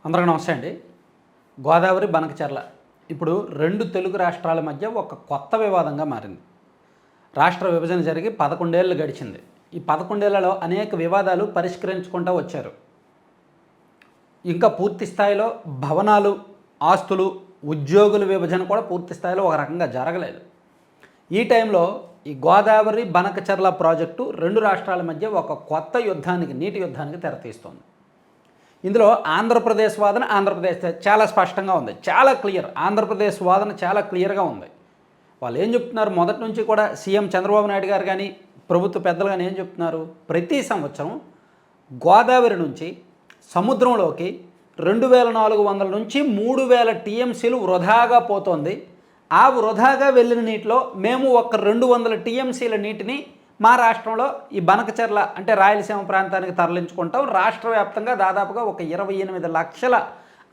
అందరికీ నమస్తే అండి. గోదావరి బనకచెర్ల ఇప్పుడు రెండు తెలుగు రాష్ట్రాల మధ్య ఒక కొత్త వివాదంగా మారింది. రాష్ట్ర విభజన జరిగి 11 ఏళ్ళు గడిచింది. ఈ 11 ఏళ్లలో అనేక వివాదాలు పరిష్కరించుకుంటూ వచ్చారు. ఇంకా పూర్తి స్థాయిలో భవనాలు, ఆస్తులు, ఉద్యోగుల విభజన కూడా పూర్తి స్థాయిలో ఒక రకంగా జరగలేదు. ఈ టైంలో ఈ గోదావరి బనకచెర్ల ప్రాజెక్టు రెండు రాష్ట్రాల మధ్య ఒక కొత్త యుద్ధానికి, నీటి యుద్ధానికి తెరతీస్తోంది. ఇందులో ఆంధ్రప్రదేశ్ వాదన చాలా స్పష్టంగా ఉంది, చాలా క్లియర్. ఆంధ్రప్రదేశ్ వాదన చాలా క్లియర్గా ఉంది. వాళ్ళు ఏం చెప్తున్నారు, మొదటి నుంచి కూడా సీఎం చంద్రబాబు నాయుడు గారు కానీ ప్రభుత్వ పెద్దలు కానీ ఏం చెప్తున్నారు, ప్రతి సంవత్సరం గోదావరి నుంచి సముద్రంలోకి 2400 నుంచి 3000 టీఎంసీలు వృధాగా పోతోంది. ఆ వృధాగా వెళ్ళిన నీటిలో మేము ఒక 200 టీఎంసీల నీటిని మా రాష్ట్రంలో ఈ బనకచెర్ల అంటే రాయలసీమ ప్రాంతానికి తరలించుకుంటాం. రాష్ట్ర వ్యాప్తంగా దాదాపుగా ఒక 28 లక్షల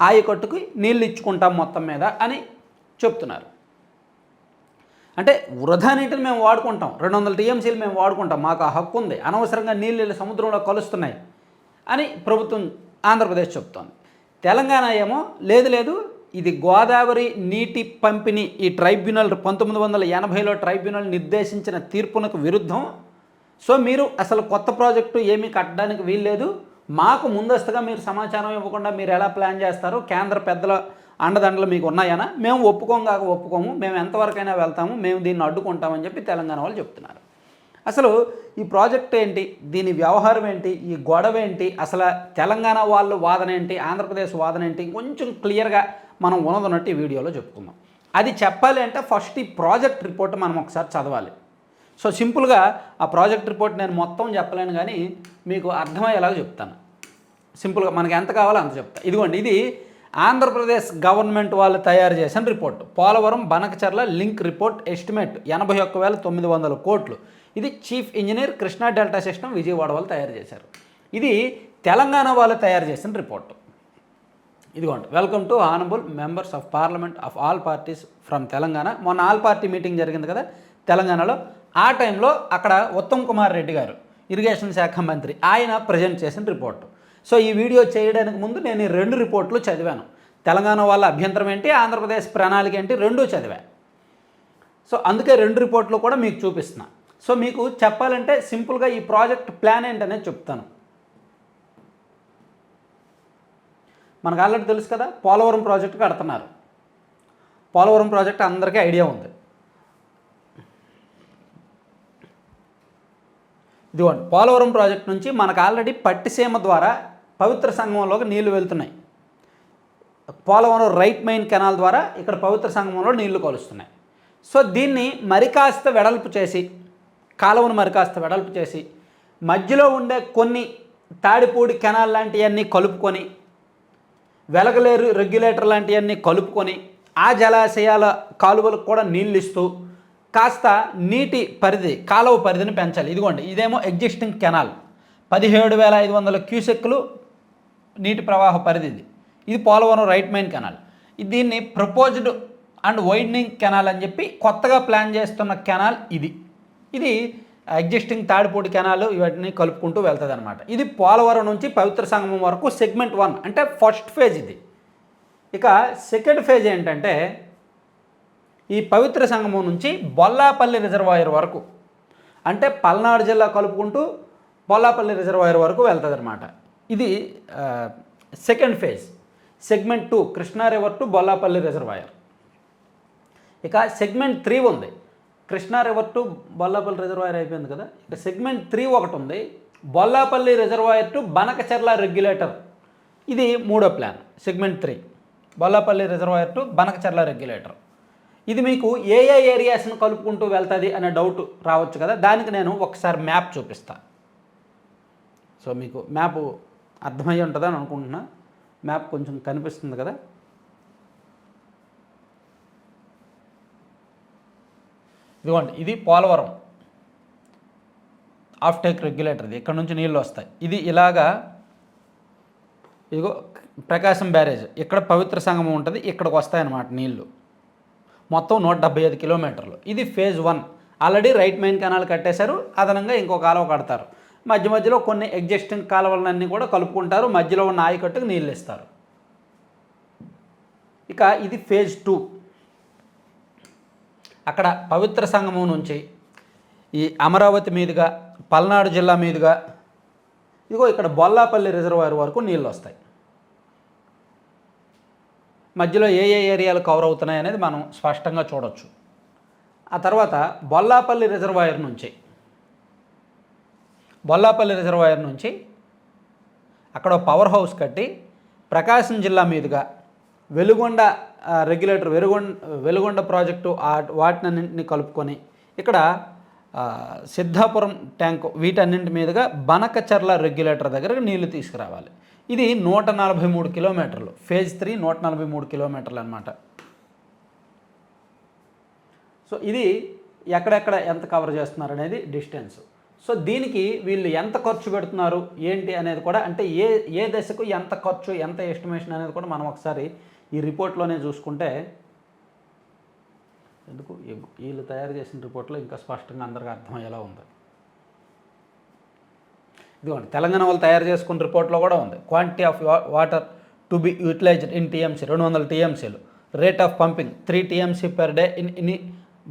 ఆయకట్టుకు నీళ్ళు ఇచ్చుకుంటాం మొత్తం మీద అని చెప్తున్నారు. అంటే వృధా నీటిని మేము వాడుకుంటాం, 200 టీఎంసీలు మేము వాడుకుంటాం, మాకు ఆ హక్కు ఉంది, అనవసరంగా నీళ్ళు సముద్రంలో కలుస్తున్నాయి అని ప్రభుత్వం ఆంధ్రప్రదేశ్ చెప్తోంది. తెలంగాణ ఏమో లేదు ఇది గోదావరి నీటి పంపిణీ ఈ ట్రైబ్యునల్ 1980లో ట్రైబ్యునల్ నిర్దేశించిన తీర్పునకు విరుద్ధం. సో మీరు అసలు కొత్త ప్రాజెక్టు ఏమీ కట్టడానికి వీల్లేదు, మాకు ముందస్తుగా మీరు సమాచారం ఇవ్వకుండా మీరు ఎలా ప్లాన్ చేస్తారు, కేంద్ర పెద్దల అండదండలు మీకు ఉన్నాయనా, మేము ఒప్పుకోము, మేము ఎంతవరకైనా వెళ్తాము, మేము దీన్ని అడ్డుకుంటామని చెప్పి తెలంగాణ వాళ్ళు చెప్తున్నారు. అసలు ఈ ప్రాజెక్ట్ ఏంటి, దీని వ్యవహారం ఏంటి, ఈ గొడవ ఏంటి, అసలు తెలంగాణ వాళ్ళు వాదన ఏంటి, ఆంధ్రప్రదేశ్ వాదన ఏంటి, కొంచెం క్లియర్గా మనం ఉన్నదన్నట్టు ఈ వీడియోలో చెప్పుకుందాం. అది చెప్పాలి అంటే ఫస్ట్ ఈ ప్రాజెక్ట్ రిపోర్ట్ మనం ఒకసారి చదవాలి. సో సింపుల్గా ఆ ప్రాజెక్ట్ రిపోర్ట్ నేను మొత్తం చెప్పలేను కానీ మీకు అర్థమయ్యేలాగా చెప్తాను. సింపుల్గా మనకి ఎంత కావాలో అంత చెప్తాను. ఇదిగోండి, ఇది ఆంధ్రప్రదేశ్ గవర్నమెంట్ వాళ్ళు తయారు చేసిన report. Polavaram Banakacherla link report estimate 81,900 కోట్లు. ఇది chief engineer Krishna delta system Vijayawada వాళ్ళు తయారు చేశారు. ఇది తెలంగాణ వాళ్ళు తయారు చేసిన రిపోర్టు. ఇదిగోండి, welcome to honourable members of parliament of all parties from Telangana. మొన్న ఆల్ పార్టీ మీటింగ్ జరిగింది కదా తెలంగాణలో. ఆ టైంలో అక్కడ ఉత్తమ్ కుమార్ రెడ్డి గారు, ఇరిగేషన్ శాఖ మంత్రి, ఆయన ప్రజెంట్ చేసిన రిపోర్టు. సో ఈ వీడియో చేయడానికి ముందు నేను ఈ 2 రిపోర్ట్లు చదివాను. తెలంగాణ వాళ్ళ అభ్యంతరం ఏంటి, ఆంధ్రప్రదేశ్ ప్రణాళిక ఏంటి, రెండూ చదివాను. సో అందుకే 2 రిపోర్ట్లు కూడా మీకు చూపిస్తున్నా. సో మీకు చెప్పాలంటే సింపుల్గా ఈ ప్రాజెక్ట్ ప్లాన్ ఏంటనేది చెప్తాను. మనకు ఆల్రెడీ తెలుసు కదా, పోలవరం ప్రాజెక్టు కడుతున్నారు. పోలవరం ప్రాజెక్టు అందరికీ ఐడియా ఉంది. ఇదిగోండి, పోలవరం ప్రాజెక్టు నుంచి మనకు ఆల్రెడీ పట్టిసీమ ద్వారా పవిత్ర సంగమంలోకి నీళ్లు వెళ్తున్నాయి. పోలవరం రైట్ మెయిన్ కెనాల్ ద్వారా ఇక్కడ పవిత్ర సంగమంలో నీళ్లు కలుస్తున్నాయి. సో దీన్ని మరికాస్త వెడల్పు చేసి, కాలువను మరికాస్త వెడల్పు చేసి, మధ్యలో ఉండే కొన్ని తాడిపూడి కెనాల్ లాంటివన్నీ కలుపుకొని, వెలగలేరు రెగ్యులేటర్ లాంటివన్నీ కలుపుకొని, ఆ జలాశయాల కాలువలకు కూడా నీళ్ళు ఇస్తూ కాస్త నీటి పరిధి, కాలువ పరిధిని పెంచాలి. ఇదిగోండి, ఇదేమో ఎగ్జిస్టింగ్ కెనాల్ 17,500 క్యూసెక్కులు నీటి ప్రవాహ పరిధి. ఇది పోలవరం రైట్ మెయిన్ కెనాల్. దీన్ని ప్రపోజ్డ్ అండ్ వైడనింగ్ కెనాల్ అని చెప్పి కొత్తగా ప్లాన్ చేస్తున్న కెనాల్ ఇది ఎగ్జిస్టింగ్ తాడిపూడి కెనాల్ ఇవన్నీ కలుపుకుంటూ వెళ్తుంది అనమాట. ఇది పోలవరం నుంచి పవిత్ర సంగమం వరకు సెగ్మెంట్ 1 అంటే ఫస్ట్ ఫేజ్ ఇది. ఇక సెకండ్ ఫేజ్ ఏంటంటే ఈ పవిత్ర సంగమం నుంచి బొల్లాపల్లి రిజర్వాయర్ వరకు, అంటే పల్నాడు జిల్లా కలుపుకుంటూ బొల్లాపల్లి రిజర్వాయర్ వరకు వెళ్తుంది అనమాట. ఇది second phase. Segment 2 Krishna river to Bollapalli reservoir. ఇక సెగ్మెంట్ 3 ఉంది, Krishna river to Bollapalli reservoir అయిపోయింది కదా. ఇక సెగ్మెంట్ 3 ఒకటి ఉంది, Bollapalli reservoir to Banakacherla regulator. ఇది మూడో plan. Segment 3 Bollapalli reservoir to Banakacherla regulator. ఇది మీకు ఏ ఏరియాస్ను కలుపుకుంటూ వెళ్తుంది అనే డౌట్ రావచ్చు కదా, దానికి నేను ఒకసారి మ్యాప్ చూపిస్తాను. సో మీకు మ్యాప్ అర్థమయ్యి ఉంటుందని అనుకుంటున్నా. మ్యాప్ కొంచెం కనిపిస్తుంది కదా. ఇదిగోండి, ఇది పోలవరం ఆఫ్ టేక్ రెగ్యులేటర్ది, ఇక్కడ నుంచి నీళ్ళు వస్తాయి. ఇది ఇలాగా, ఇదిగో ప్రకాశం బ్యారేజ్, ఇక్కడ పవిత్ర సంగమం ఉంటుంది, ఇక్కడికి వస్తాయన్నమాట నీళ్ళు. మొత్తం 175 కిలోమీటర్లు. ఇది phase 1. Already right main canal కట్టేశారు, అదనంగా ఇంకో కాలువ కడతారు. మధ్యలో కొన్ని ఎగ్జిస్టింగ్ కాలువలన్నీ కూడా కలుపుకుంటారు, మధ్యలో ఉన్న ఆయకట్టుకు నీళ్ళు ఇస్తారు. ఇక ఇది ఫేజ్ 2. అక్కడ పవిత్ర సంగమం నుంచి ఈ అమరావతి మీదుగా పల్నాడు జిల్లా మీదుగా ఇదిగో ఇక్కడ బొల్లాపల్లి రిజర్వాయర్ వరకు నీళ్ళు వస్తాయి. మధ్యలో ఏ ఏ ఏరియాలు కవర్ అవుతున్నాయి అనేది మనం స్పష్టంగా చూడొచ్చు. ఆ తర్వాత బొల్లాపల్లి రిజర్వాయర్ నుంచి అక్కడ పవర్ హౌస్ కట్టి ప్రకాశం జిల్లా మీదుగా వెలుగొండ రెగ్యులేటర్ వెలుగొండ ప్రాజెక్టు వాటినన్నింటినీ కలుపుకొని ఇక్కడ సిద్ధాపురం ట్యాంకు వీటన్నింటి మీదుగా బనకచర్ల రెగ్యులేటర్ దగ్గరకు నీళ్లు తీసుకురావాలి. ఇది 143 కిలోమీటర్లు. ఫేజ్ 3 143 కిలోమీటర్లు అనమాట. సో ఇది ఎక్కడెక్కడ ఎంత కవర్ చేస్తున్నారు అనేది డిస్టెన్స్. సో దీనికి వీళ్ళు ఎంత ఖర్చు పెడుతున్నారు ఏంటి అనేది కూడా, అంటే ఏ దశకు ఎంత ఖర్చు, ఎంత ఎస్టిమేషన్ అనేది కూడా మనం ఒకసారి ఈ రిపోర్ట్లోనే చూసుకుంటే, ఎందుకు వీళ్ళు తయారు చేసిన రిపోర్ట్లో ఇంకా స్పష్టంగా అందరికీ అర్థమయ్యేలా ఉంది. ఇదిగోండి తెలంగాణ వాళ్ళు తయారు చేసుకున్న రిపోర్ట్లో కూడా ఉంది. Quantity of water to be utilized in TMC 200 టీఎంసీలు, rate of pumping 3 TMC per day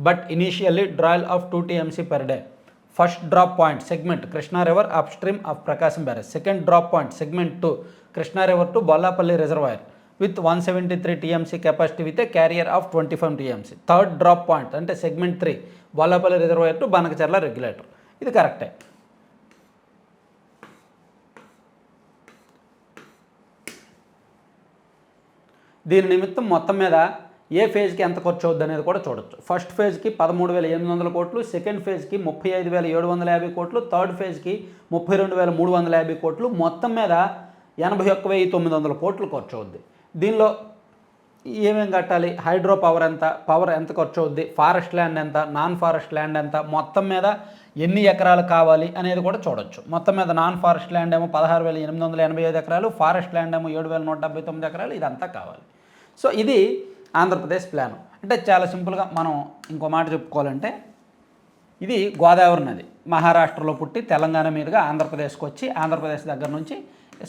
but initially drawal of 2 TMC per day. First drop point segment Krishna river upstream of Prakasam barrage. Second drop point segment 2 Krishna river to Bollapalli reservoir with 173 TMC capacity with a carrier of 25 TMC. Third drop point అంటే segment 3 Bollapalli reservoir to Banakacherla regulator. ఇది కరెక్టే. దీని నిమిత్తం మొత్తం మీద ఏ ఫేజ్కి ఎంత ఖర్చు అవుద్ది అనేది కూడా చూడొచ్చు. ఫస్ట్ ఫేజ్కి 13,800 కోట్లు, సెకండ్ ఫేజ్కి 35,750 కోట్లు, థర్డ్ ఫేజ్కి 32,350 కోట్లు, మొత్తం మీద 81,900 కోట్లు ఖర్చు అవుద్ది. దీనిలో ఏమేమి కట్టాలి, హైడ్రో పవర్ ఎంత ఖర్చు అవుద్ది, ఫారెస్ట్ ల్యాండ్ ఎంత, నాన్ ఫారెస్ట్ ల్యాండ్ ఎంత, మొత్తం మీద ఎన్ని ఎకరాలు కావాలి అనేది కూడా చూడొచ్చు. మొత్తం మీద నాన్ ఫారెస్ట్ ల్యాండ్ ఏమో 16,885 ఎకరాలు, ఫారెస్ట్ ల్యాండ్ ఏమో 7,179 ఎకరాలు, ఇదంతా కావాలి. సో ఇది ఆంధ్రప్రదేశ్ ప్లాన్. అంటే చాలా సింపుల్గా మనం ఇంకో మాట చెప్పుకోవాలంటే, ఇది గోదావరి నది మహారాష్ట్రలో పుట్టి తెలంగాణ మీదుగా ఆంధ్రప్రదేశ్కి వచ్చి ఆంధ్రప్రదేశ్ దగ్గర నుంచి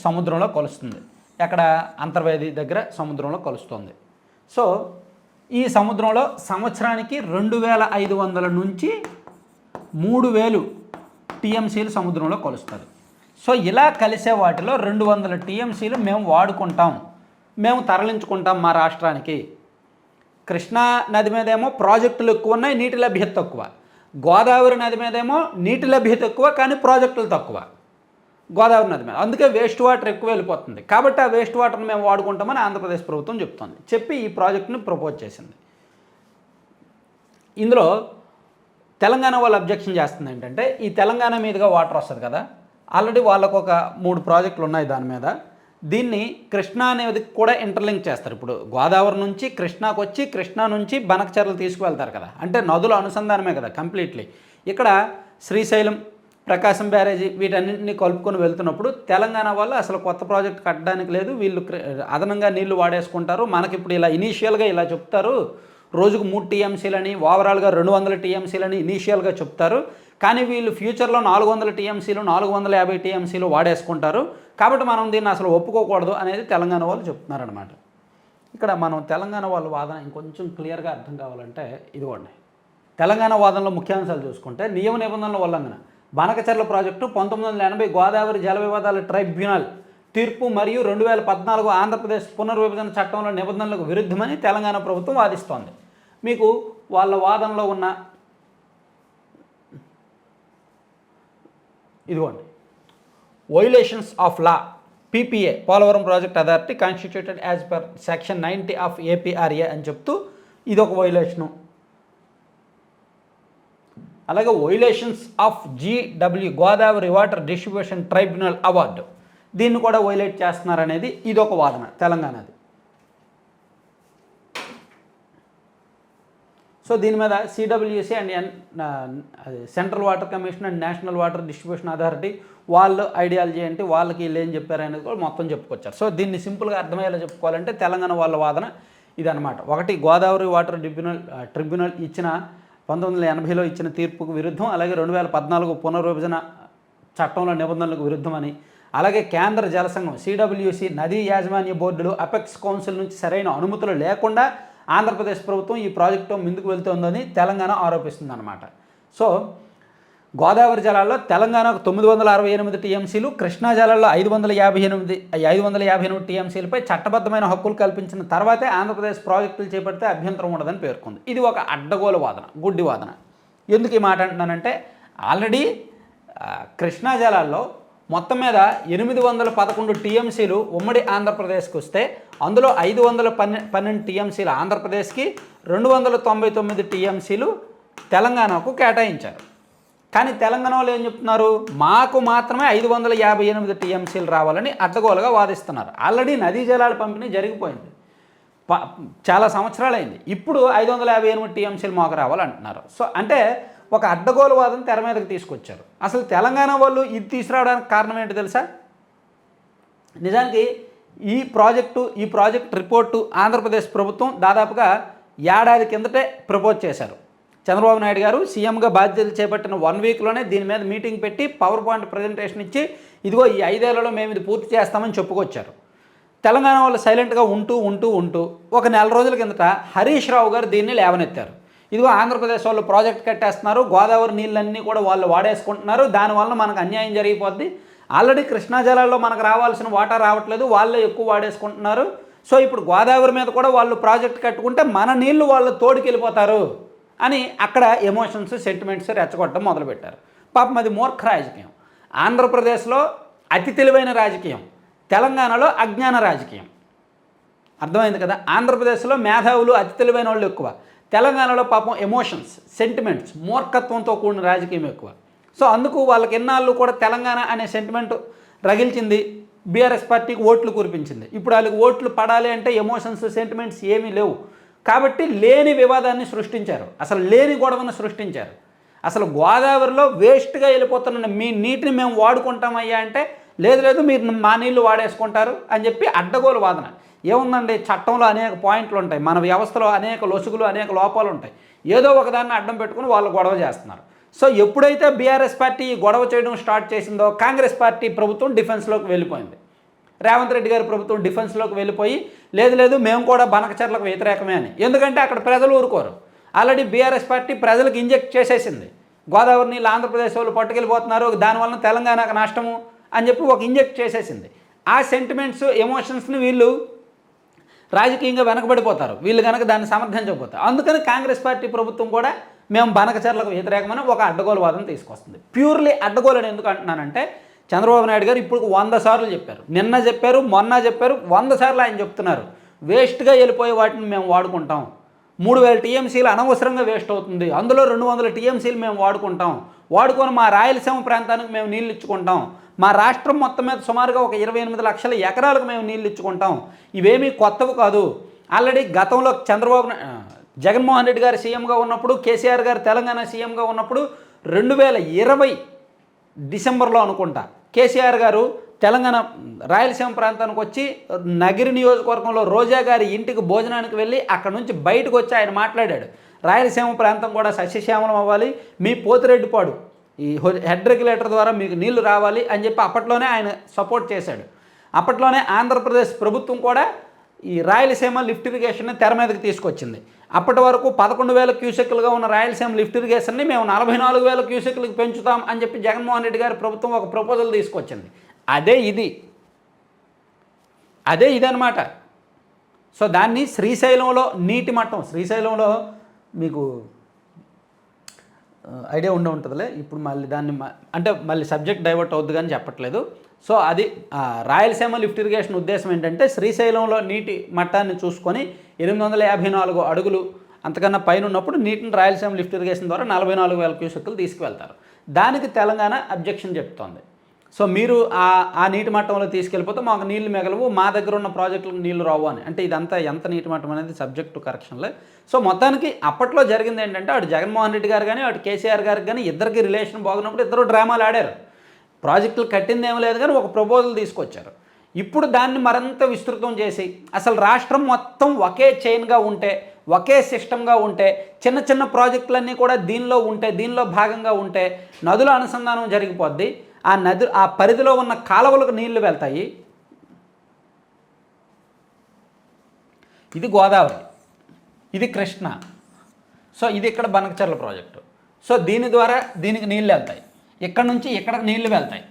సముద్రంలో కలుస్తుంది. ఎక్కడ అంతర్వేది దగ్గర సముద్రంలో కలుస్తుంది. సో ఈ సముద్రంలో సంవత్సరానికి 2,500 నుంచి 3,000 టీఎంసీలు సముద్రంలో కలుస్తుంది. సో ఇలా కలిసే వాటిలో 200 టీఎంసీలు మేము వాడుకుంటాం, మేము తరలించుకుంటాం మా రాష్ట్రానికి. కృష్ణా నది మీదేమో ప్రాజెక్టులు ఎక్కువ ఉన్నాయి, నీటి లభ్యత తక్కువ. గోదావరి నది మీదేమో నీటి లభ్యత ఎక్కువ కానీ ప్రాజెక్టులు తక్కువ గోదావరి నది మీద. అందుకే వేస్ట్ వాటర్ ఎక్కువ వెళ్ళిపోతుంది. కాబట్టి ఆ వేస్ట్ వాటర్ని మేము వాడుకుంటామని ఆంధ్రప్రదేశ్ ప్రభుత్వం చెప్తుంది. చెప్పి ఈ ప్రాజెక్టుని ప్రపోజ్ చేసింది. ఇందులో తెలంగాణ వాళ్ళు అబ్జెక్షన్ చేస్తుంది ఏంటంటే, ఈ తెలంగాణ మీదుగా వాటర్ వస్తుంది కదా, ఆల్రెడీ వాళ్ళకు ఒక 3 ప్రాజెక్టులు ఉన్నాయి దాని మీద. దీన్ని కృష్ణా అనేది కూడా ఇంటర్లింక్ చేస్తారు. ఇప్పుడు గోదావరి నుంచి కృష్ణాకు వచ్చి కృష్ణా నుంచి బనకచర్లు తీసుకువెళ్తారు కదా, అంటే నదుల అనుసంధానమే కదా కంప్లీట్లీ. ఇక్కడ శ్రీశైలం, ప్రకాశం బ్యారేజీ వీటన్నింటినీ కలుపుకొని వెళ్తున్నప్పుడు తెలంగాణ వాళ్ళు అసలు కొత్త ప్రాజెక్ట్ కట్టడానికి లేదు, వీళ్ళు అదనంగా నీళ్లు వాడేసుకుంటారు. మనకి ఇప్పుడు ఇలా ఇనీషియల్గా ఇలా చెప్తారు, రోజుకు 3 టీఎంసీలని, ఓవరాల్గా 200 టీఎంసీలని ఇనీషియల్గా చెప్తారు. కానీ వీళ్ళు ఫ్యూచర్లో 400 టీఎంసీలు 450 టీఎంసీలు వాడేసుకుంటారు. కాబట్టి మనం దీన్ని అసలు ఒప్పుకోకూడదు అనేది తెలంగాణ వాళ్ళు చెప్తున్నారనమాట. ఇక్కడ మనం తెలంగాణ వాళ్ళ వాదన ఇంకొంచెం క్లియర్గా అర్థం కావాలంటే ఇదిగోండి. తెలంగాణ వాదనలో ముఖ్యాంశాలు చూసుకుంటే, నియమ నిబంధనల ఉల్లంఘన, బనకచర్ల ప్రాజెక్టు 1980 గోదావరి జల వివాదాల ట్రైబ్యునల్ తీర్పు మరియు 2014 ఆంధ్రప్రదేశ్ పునర్విభజన చట్టంలో నిబంధనలకు విరుద్ధమని తెలంగాణ ప్రభుత్వం వాదిస్తోంది. మీకు వాళ్ళ వాదనలో ఉన్న ఇదిగోండి, violations of law, PPA Polavaram project authority constituted as per section 90 of APRA అని చెప్తూ ఇదొక వైలేషను. అలాగే violations of GW Godavari water distribution tribunal award, దీన్ని కూడా వైలేట్ చేస్తున్నారనేది ఇదొక వాదన తెలంగాణది. సో దీని మీద CWC and central water commission and national water distribution authority వాళ్ళు ఐడియాలజీ ఏంటి, వాళ్ళకి వీళ్ళు ఏం చెప్పారనేది కూడా మొత్తం చెప్పుకొచ్చారు. సో దీన్ని సింపుల్గా అర్థమయ్యేలా చెప్పుకోవాలంటే తెలంగాణ వాళ్ళ వాదన ఇదనమాట. ఒకటి, గోదావరి వాటర్ ట్రిబ్యునల్ ఇచ్చిన 1980లో ఇచ్చిన తీర్పుకు విరుద్ధం, అలాగే 2014 పునర్విభజన చట్టంలో నిబంధనలకు విరుద్ధమని, అలాగే కేంద్ర జల సంఘం సిడబ్ల్యూసి, నదీ యాజమాన్య బోర్డులు, అపెక్స్ కౌన్సిల్ నుంచి సరైన అనుమతులు లేకుండా ఆంధ్రప్రదేశ్ ప్రభుత్వం ఈ ప్రాజెక్టు ముందుకు వెళ్తోందని తెలంగాణ ఆరోపిస్తుందన్నమాట. సో గోదావరి జలాల్లో తెలంగాణకు 968 టీఎంసీలు, కృష్ణా జలాల్లో 558 టీఎంసీలపై చట్టబద్ధమైన హక్కులు కల్పించిన తర్వాతే ఆంధ్రప్రదేశ్ ప్రాజెక్టులు చేపడితే అభ్యంతరం ఉండదని పేర్కొంది. ఇది ఒక అడ్డగోలు వాదన, గుడ్డి వాదన. ఎందుకు ఈ మాట అంటున్నానంటే ఆల్రెడీ కృష్ణా జలాల్లో మొత్తం మీద 811 టీఎంసీలు ఉమ్మడి ఆంధ్రప్రదేశ్కి వస్తే అందులో 512 టీఎంసీలు ఆంధ్రప్రదేశ్కి, 299 టీఎంసీలు తెలంగాణకు కేటాయించారు. కానీ తెలంగాణ వాళ్ళు ఏం చెప్తున్నారు, మాకు మాత్రమే 558 టీఎంసీలు రావాలని అడ్డగోలుగా వాదిస్తున్నారు. ఆల్రెడీ నదీ జలాల పంపిణీ జరిగిపోయింది, చాలా సంవత్సరాలైంది. ఇప్పుడు 558 టీఎంసీలు మాకు రావాలంటున్నారు. సో అంటే ఒక అడ్డగోలు వాదన తెర మీదకి తీసుకొచ్చారు. అసలు తెలంగాణ వాళ్ళు ఇది తీసుకురావడానికి కారణం ఏంటో తెలుసా? నిజానికి ఈ ప్రాజెక్ట్ రిపోర్టు ఆంధ్రప్రదేశ్ ప్రభుత్వం దాదాపుగా ఏడాది కిందటే ప్రపోజ్ చేశారు. చంద్రబాబు నాయుడు గారు సీఎంగా బాధ్యతలు చేపట్టిన 1 వీక్లోనే దీని మీద మీటింగ్ పెట్టి పవర్ పాయింట్ ప్రజెంటేషన్ ఇచ్చి ఇదిగో ఈ 5 ఏళ్లలో మేము ఇది పూర్తి చేస్తామని చెప్పుకొచ్చారు. తెలంగాణ వాళ్ళు సైలెంట్గా ఉంటూ ఒక నెల రోజుల కిందట హరీష్ రావు గారు దీన్ని లేవనెత్తారు. ఇదిగో ఆంధ్రప్రదేశ్ వాళ్ళు ప్రాజెక్ట్ కట్టేస్తున్నారు, గోదావరి నీళ్ళన్నీ కూడా వాళ్ళు వాడేసుకుంటున్నారు, దానివల్ల మనకు అన్యాయం జరిగిపోద్ది, ఆల్రెడీ కృష్ణా జలాల్లో మనకు రావాల్సిన వాటర్ రావట్లేదు, వాళ్ళే ఎక్కువ వాడేసుకుంటున్నారు, సో ఇప్పుడు గోదావరి మీద కూడా వాళ్ళు ప్రాజెక్ట్ కట్టుకుంటే మన నీళ్లు వాళ్ళు తోడుకెళ్ళిపోతారు అని అక్కడ ఎమోషన్స్, సెంటిమెంట్స్ రెచ్చగొట్టడం మొదలుపెట్టారు. పాపం అది మూర్ఖ రాజకీయం. ఆంధ్రప్రదేశ్లో అతి తెలివైన రాజకీయం, తెలంగాణలో అజ్ఞాన రాజకీయం. అర్థమైంది కదా? ఆంధ్రప్రదేశ్లో మేధావులు, అతి తెలివైన వాళ్ళు ఎక్కువ, తెలంగాణలో పాపం ఎమోషన్స్, సెంటిమెంట్స్, మూర్ఖత్వంతో కూడిన రాజకీయం ఎక్కువ. సో అందుకు వాళ్ళకి ఎన్నాళ్ళు కూడా తెలంగాణ అనే సెంటిమెంట్ రగిల్చింది, బీఆర్ఎస్ పార్టీకి ఓట్లు కురిపించింది. ఇప్పుడు వాళ్ళకి ఓట్లు పడాలి అంటే ఎమోషన్స్, సెంటిమెంట్స్ ఏమీ లేవు కాబట్టి లేని వివాదాన్ని సృష్టించారు, అసలు లేని గొడవను సృష్టించారు. అసలు గోదావరిలో వేస్ట్గా వెళ్ళిపోతున్న మీ నీటిని మేము వాడుకుంటామయ్యా అంటే లేదు మీరు మా నీళ్లు వాడేసుకుంటారు అని చెప్పి అడ్డగోలు వాదన. ఏముందండి, చట్టంలో అనేక పాయింట్లు ఉంటాయి, మన వ్యవస్థలో అనేక లొసుగులు, అనేక లోపాలు ఉంటాయి, ఏదో ఒకదాన్ని అడ్డం పెట్టుకుని వాళ్ళు గొడవ చేస్తున్నారు. సో ఎప్పుడైతే బీఆర్ఎస్ పార్టీ గొడవ చేయడం స్టార్ట్ చేసిందో కాంగ్రెస్ పార్టీ ప్రభుత్వం డిఫెన్స్లోకి వెళ్ళిపోయింది. రేవంత్ రెడ్డి గారి ప్రభుత్వం డిఫెన్స్లోకి వెళ్ళిపోయి లేదు మేము కూడా బనకచర్లకు వ్యతిరేకమే అని. ఎందుకంటే అక్కడ ప్రజలు ఊరుకోరు. ఆల్రెడీ బీఆర్ఎస్ పార్టీ ప్రజలకు ఇంజెక్ట్ చేసేసింది, గోదావరి నీళ్ళు ఆంధ్రప్రదేశ్ వాళ్ళు పట్టుకెళ్ళిపోతున్నారు, దానివల్ల తెలంగాణకు నష్టము అని చెప్పి ఒక ఇంజెక్ట్ చేసేసింది. ఆ సెంటిమెంట్స్, ఎమోషన్స్ని వీళ్ళు రాజకీయంగా వెనకబడిపోతారు, వీళ్ళు కనుక దాన్ని సమర్థించకపోతారు. అందుకని కాంగ్రెస్ పార్టీ ప్రభుత్వం కూడా మేము బనకచర్లకు వ్యతిరేకమని ఒక అడ్డగోలు వాదన తీసుకొస్తుంది. ప్యూర్లీ అడ్డగోలు అని ఎందుకు అంటున్నానంటే చంద్రబాబు నాయుడు గారు ఇప్పుడు 100 సార్లు చెప్పారు, నిన్న చెప్పారు, మొన్న చెప్పారు, 100 సార్లు ఆయన చెప్తున్నారు వేస్ట్గా వెళ్ళిపోయే వాటిని మేము వాడుకుంటాం, 3000 టీఎంసీలు అనవసరంగా వేస్ట్ అవుతుంది, అందులో 200 టీఎంసీలు మేము వాడుకొని మా రాయలసీమ ప్రాంతానికి మేము నీళ్ళు ఇచ్చుకుంటాం, మా రాష్ట్రం మొత్తం మీద సుమారుగా ఒక 28 లక్షల ఎకరాలకు మేము నీళ్ళు ఇచ్చుకుంటాం, ఇవేమీ కొత్తవి కాదు. ఆల్రెడీ గతంలో జగన్మోహన్ రెడ్డి గారు సీఎంగా ఉన్నప్పుడు, కేసీఆర్ గారు తెలంగాణ సీఎంగా ఉన్నప్పుడు 2020 డిసెంబర్లో అనుకుంటా కేసీఆర్ గారు తెలంగాణ రాయలసీమ ప్రాంతానికి వచ్చి నగిరి నియోజకవర్గంలో రోజా గారి ఇంటికి భోజనానికి వెళ్ళి అక్కడ నుంచి బయటకు వచ్చి ఆయన మాట్లాడాడు, రాయలసీమ ప్రాంతం కూడా సస్యశ్యామలం అవ్వాలి, మీ పోతిరెడ్డిపాడు ఈ హెడ్ రెగ్యులేటర్ ద్వారా మీకు నీళ్లు రావాలి అని చెప్పి అప్పట్లోనే ఆయన సపోర్ట్ చేశాడు. అప్పట్లోనే ఆంధ్రప్రదేశ్ ప్రభుత్వం కూడా ఈ రాయలసీమ లిఫ్ట్ ఇరిగేషన్ని తెర మీదకి తీసుకొచ్చింది. అప్పటి వరకు 11,000 క్యూసెక్లుగా ఉన్న రాయలసీమ లిఫ్ట్ ఇరిగేషన్ని మేము 44,000 క్యూసెక్లకు పెంచుతాం అని చెప్పి జగన్మోహన్ రెడ్డి గారి ప్రభుత్వం ఒక ప్రపోజల్ తీసుకొచ్చింది. అదే ఇదనమాట. సో దాన్ని శ్రీశైలంలో నీటి మట్టం, శ్రీశైలంలో మీకు ఐడియా ఉంటుందిలే, ఇప్పుడు మళ్ళీ దాన్ని అంటే మళ్ళీ సబ్జెక్ట్ డైవర్ట్ అవుద్ది కానీ చెప్పట్లేదు. సో అది రాయలసీమ లిఫ్ట్ ఇరిగేషన్ ఉద్దేశం ఏంటంటే శ్రీశైలంలో నీటి మట్టాన్ని చూసుకొని 854 అడుగులు అంతకన్నా పైన ఉన్నప్పుడు నీటిని రాయలసీమ లిఫ్ట్ ఇరిగేషన్ ద్వారా 44,000 క్యూసెక్లు తీసుకువెళ్తారు. దానికి తెలంగాణ అబ్జెక్షన్ చెప్తోంది. సో మీరు ఆ నీటి మట్టంలో తీసుకెళ్ళిపోతే మాకు నీళ్లు మిగలవు, మా దగ్గర ఉన్న ప్రాజెక్టులకు నీళ్లు రావు అని. అంటే ఇదంతా ఎంత నీటి మట్టం అనేది సబ్జెక్ట్ టు కరెక్షన్లే. సో మొత్తానికి అప్పట్లో జరిగింది ఏంటంటే అటు జగన్మోహన్ రెడ్డి గారు కానీ అటు కేసీఆర్ గారికి కానీ ఇద్దరికి రిలేషన్ బాగున్నప్పుడు ఇద్దరు డ్రామాలు ఆడారు, ప్రాజెక్టులు కట్టిందేమో లేదు కానీ ఒక ప్రపోజల్ తీసుకొచ్చారు. ఇప్పుడు దాన్ని మరింత విస్తృతం చేసి అసలు రాష్ట్రం మొత్తం ఒకే చైన్గా ఉంటే, ఒకే సిస్టమ్గా ఉంటే, చిన్న చిన్న ప్రాజెక్టులన్నీ కూడా దీనిలో భాగంగా ఉంటే నదుల అనుసంధానం జరిగిపోద్ది. ఆ పరిధిలో ఉన్న కాలువలకు నీళ్లు వెళ్తాయి. ఇది గోదావరి, ఇది కృష్ణ. సో ఇది ఇక్కడ బనకచెర్ల ప్రాజెక్టు. సో దీని ద్వారా దీనికి నీళ్ళు వెళ్తాయి, ఇక్కడ నుంచి ఇక్కడ నీళ్లు వెళ్తాయి.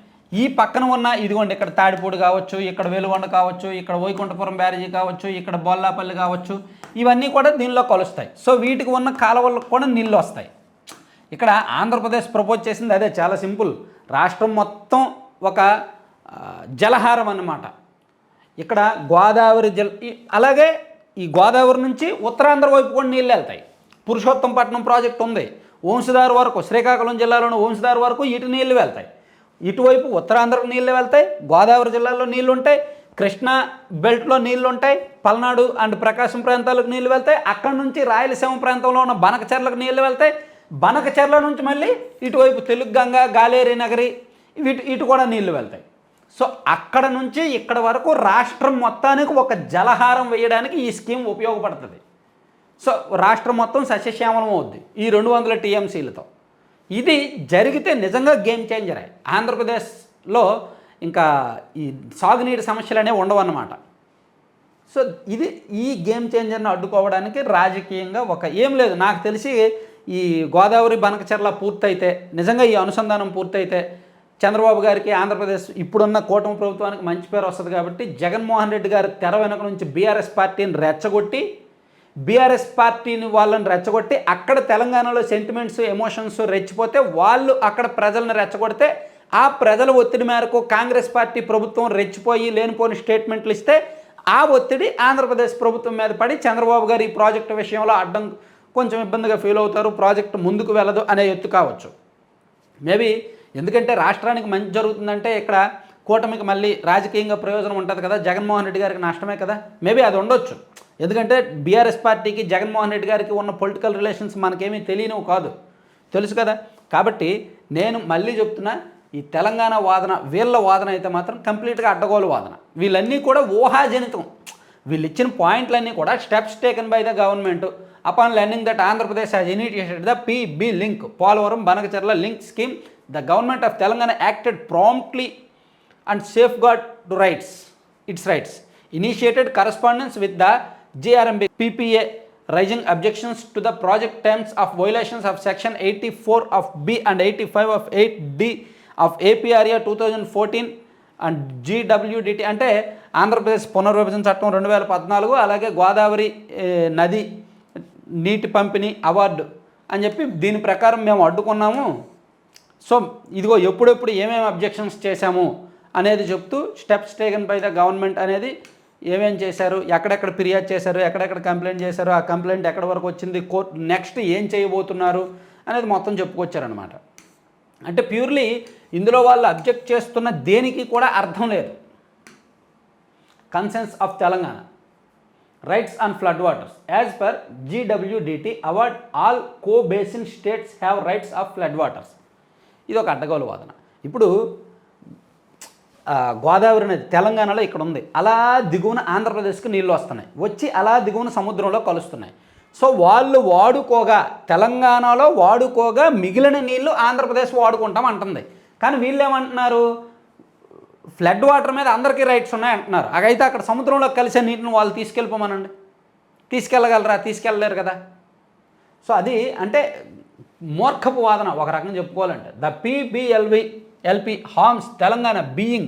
ఈ పక్కన ఉన్న ఇదిగోండి ఇక్కడ తాడిపూడి కావచ్చు, ఇక్కడ వెలుగొండ కావచ్చు, ఇక్కడ వైకుంఠపురం బ్యారేజీ కావచ్చు, ఇక్కడ బొల్లాపల్లి కావచ్చు, ఇవన్నీ కూడా దీనిలో కలుస్తాయి. సో వీటికి ఉన్న కాలువలకు కూడా నీళ్ళు వస్తాయి. ఇక్కడ ఆంధ్రప్రదేశ్ ప్రపోజ్ చేసింది అదే, చాలా సింపుల్. రాష్ట్రం మొత్తం ఒక జలహారం అన్నమాట. ఇక్కడ గోదావరి అలాగే ఈ గోదావరి నుంచి ఉత్తరాంధ్ర వైపు కూడా నీళ్ళు వెళ్తాయి. పురుషోత్తంపట్నం ప్రాజెక్ట్ ఉంది, వంశధార వరకు, శ్రీకాకుళం జిల్లాలోని వంశధార వరకు ఇటు నీళ్లు వెళ్తాయి. ఇటువైపు ఉత్తరాంధ్రకు నీళ్ళు వెళ్తాయి, గోదావరి జిల్లాలో నీళ్ళు ఉంటాయి, కృష్ణా బెల్ట్లో నీళ్ళు ఉంటాయి, పల్నాడు అండ్ ప్రకాశం ప్రాంతాలకు నీళ్ళు వెళ్తాయి, అక్కడ నుంచి రాయలసీమ ప్రాంతంలో ఉన్న బనకచెర్లకు నీళ్ళు వెళ్తాయి, బనకచెర్ల నుంచి మళ్ళీ ఇటువైపు తెలుగుగంగ, గాలేరి నగరి ఇటు కూడా నీళ్లు వెళ్తాయి. సో అక్కడ నుంచి ఇక్కడ వరకు రాష్ట్రం మొత్తానికి ఒక జలహారం వేయడానికి ఈ స్కీమ్ ఉపయోగపడుతుంది. సో రాష్ట్రం మొత్తం సస్యశ్యామలం అవుద్ది ఈ 200 టీఎంసీలతో. ఇది జరిగితే నిజంగా గేమ్ చేంజరే. ఆంధ్రప్రదేశ్లో ఇంకా ఈ సాగునీటి సమస్యలు అనేవి ఉండవన్నమాట. సో ఇది ఈ గేమ్ చేంజర్ని అడ్డుకోవడానికి రాజకీయంగా ఏం లేదు. నాకు తెలిసి ఈ గోదావరి బనకచెర్ల పూర్తయితే, నిజంగా ఈ అనుసంధానం పూర్తయితే చంద్రబాబు గారికి, ఆంధ్రప్రదేశ్ ఇప్పుడున్న కూటమి ప్రభుత్వానికి మంచి పేరు వస్తుంది. కాబట్టి జగన్మోహన్ రెడ్డి గారు తెర వెనక నుంచి బీఆర్ఎస్ పార్టీని రెచ్చగొట్టి, వాళ్ళని రెచ్చగొట్టి, అక్కడ తెలంగాణలో సెంటిమెంట్స్, ఎమోషన్స్ రెచ్చిపోతే వాళ్ళు అక్కడ ప్రజలను రెచ్చగొడితే, ఆ ప్రజల ఒత్తిడి మేరకు కాంగ్రెస్ పార్టీ ప్రభుత్వం రెచ్చిపోయి లేనిపోని స్టేట్మెంట్లు ఇస్తే, ఆ ఒత్తిడి ఆంధ్రప్రదేశ్ ప్రభుత్వం మీద పడి చంద్రబాబు గారు ఈ ప్రాజెక్టు విషయంలో కొంచెం ఇబ్బందిగా ఫీల్ అవుతారు, ప్రాజెక్టు ముందుకు వెళ్ళదు అనే ఎత్తు కావచ్చు మేబీ. ఎందుకంటే రాష్ట్రానికి మంచి జరుగుతుందంటే ఇక్కడ కూటమికి మళ్ళీ రాజకీయంగా ప్రయోజనం ఉంటుంది కదా, జగన్మోహన్ రెడ్డి గారికి నష్టమే కదా, మేబీ అది ఉండొచ్చు. ఎందుకంటే బీఆర్ఎస్ పార్టీకి జగన్మోహన్ రెడ్డి గారికి ఉన్న పొలిటికల్ రిలేషన్స్ మనకేమీ తెలియనివి కాదు, తెలుసు కదా. కాబట్టి నేను మళ్ళీ చెప్తున్నా, ఈ తెలంగాణ వాదన, వీళ్ళ వాదన అయితే మాత్రం కంప్లీట్గా అడ్డగోలు వాదన. వీళ్ళన్నీ కూడా ఊహాజనితం. వీళ్ళు ఇచ్చిన పాయింట్లన్నీ కూడా steps taken by the government upon learning that Andhra Pradesh has initiated the PB link Polavaram Banakacherla link scheme. The government of Telangana acted promptly and safeguarded its rights. Initiated correspondence with the GRMB PPA raising objections to the project terms of violations of section 84 of B and 85 of 8D of APRA 2014 and GWDT అంటే ఆంధ్రప్రదేశ్ పునర్విభజన చట్టం 2014, అలాగే గోదావరి నది నీటి పంపిణీ award అని చెప్పి దీని ప్రకారం మేము అడ్డుకున్నాము. సో ఇదిగో ఎప్పుడెప్పుడు ఏమేమి అబ్జెక్షన్స్ చేశాము అనేది చెప్తూ steps taken by the government అనేది ఏమేం చేశారు, ఎక్కడెక్కడ ఫిర్యాదు చేశారు, ఎక్కడెక్కడ కంప్లైంట్ చేశారు, ఆ కంప్లైంట్ ఎక్కడి వరకు వచ్చింది, కోర్టు నెక్స్ట్ ఏం చేయబోతున్నారు అనేది మొత్తం చెప్పుకొచ్చారనమాట. అంటే ప్యూర్లీ ఇందులో వాళ్ళు అబ్జెక్ట్ చేస్తున్న దేనికి కూడా అర్థం లేదు. Conscience of Telangana, rights on flood waters as per GWDT award, all co basin states have rights of flood waters. ఇది ఒక అడ్డగోలు వాదన. ఇప్పుడు గోదావరి నది తెలంగాణలో ఇక్కడ ఉంది, అలా దిగువన ఆంధ్రప్రదేశ్కి నీళ్ళు వస్తున్నాయి, వచ్చి అలా దిగువన సముద్రంలో కలుస్తున్నాయి. సో వాళ్ళు తెలంగాణలో వాడుకోగా మిగిలిన నీళ్ళు ఆంధ్రప్రదేశ్ వాడుకుంటాం అంటుంది. కానీ వీళ్ళు ఏమంటున్నారు, ఫ్లడ్ వాటర్ మీద అందరికీ రైట్స్ ఉన్నాయి అంటున్నారు. అయితే అక్కడ సముద్రంలో కలిసే నీటిని వాళ్ళు తీసుకెళ్ళిపోమనండి, తీసుకెళ్ళగలరా? తీసుకెళ్ళలేరు కదా. సో అది అంటే మూర్ఖపు వాదన ఒక రకంగా చెప్పుకోవాలంటే. The PBLP harms Telangana being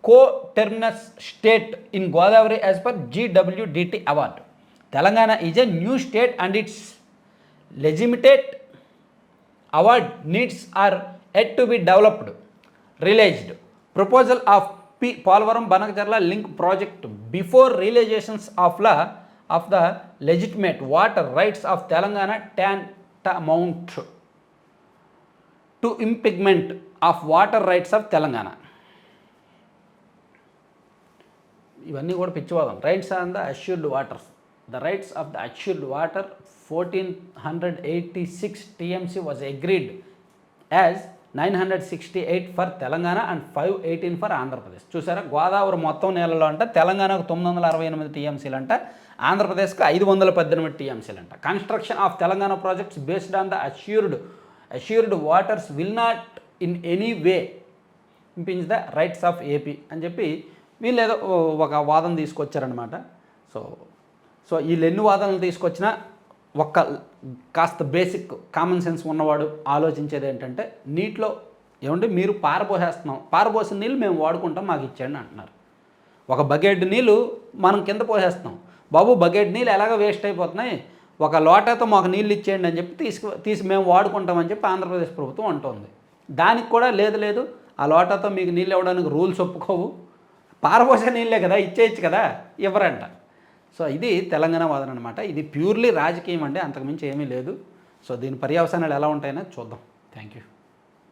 co-terminus state in Godavari as per GWDT award. Telangana is a new state and its legitimate award needs are yet to be developed. Released proposal of Polavaram Banacharyala link project before realizations of the legitimate water rights of Telangana tantamount to impingement of water rights of Telangana. ఇవన్నీ కూడా పిచ్చివాదం. Rights on the assured waters, the rights of the assured water 1486 TMC was agreed as 968 for Telangana and 518 for Andhra Pradesh. చూసారా, గోదావరి మొత్తం నీళ్ళలో అంట తెలంగాణకు 968 TMCలు అంట, ఆంధ్రప్రదేశ్కు 518 TMCలు అంట. Construction of Telangana projects based on the assured waters will not in any way impinge the rights of AP అని చెప్పి వీళ్ళు ఏదో ఒక వాదన తీసుకొచ్చారనమాట. సో వీళ్ళు ఎన్ని వాదనలు తీసుకొచ్చినా ఒక్క కాస్త బేసిక్ కామన్ సెన్స్ ఉన్నవాడు ఆలోచించేది ఏంటంటే, నీటిలో ఏమంటే మీరు పారబోసిన నీళ్ళు మేము వాడుకుంటాం, మాకు ఇచ్చేయండి అంటున్నారు. ఒక బకెట్ నీళ్ళు మనం కింద పోసేస్తున్నాం, బాబు బకెట్ నీళ్ళు ఎలాగో వేస్ట్ అయిపోతున్నాయి, ఒక లోటాతో మాకు నీళ్ళు ఇచ్చేయండి అని చెప్పి తీసి మేము వాడుకుంటామని చెప్పి ఆంధ్రప్రదేశ్ ప్రభుత్వం అంటోంది. దానికి కూడా లేదు ఆ లోటాతో మీకు నీళ్ళు ఇవ్వడానికి రూల్స్ ఒప్పుకోవు, పారబోసే నీళ్ళే కదా ఇచ్చేయచ్చు కదా, ఇవ్వరంట. సో ఇది తెలంగాణ వాదన అనమాట. ఇది ప్యూర్లీ రాజకీయం అండి, అంతకుమించి ఏమీ లేదు. సో దీని పర్యవసానాలు ఎలా ఉంటాయని చూద్దాం. Thank you.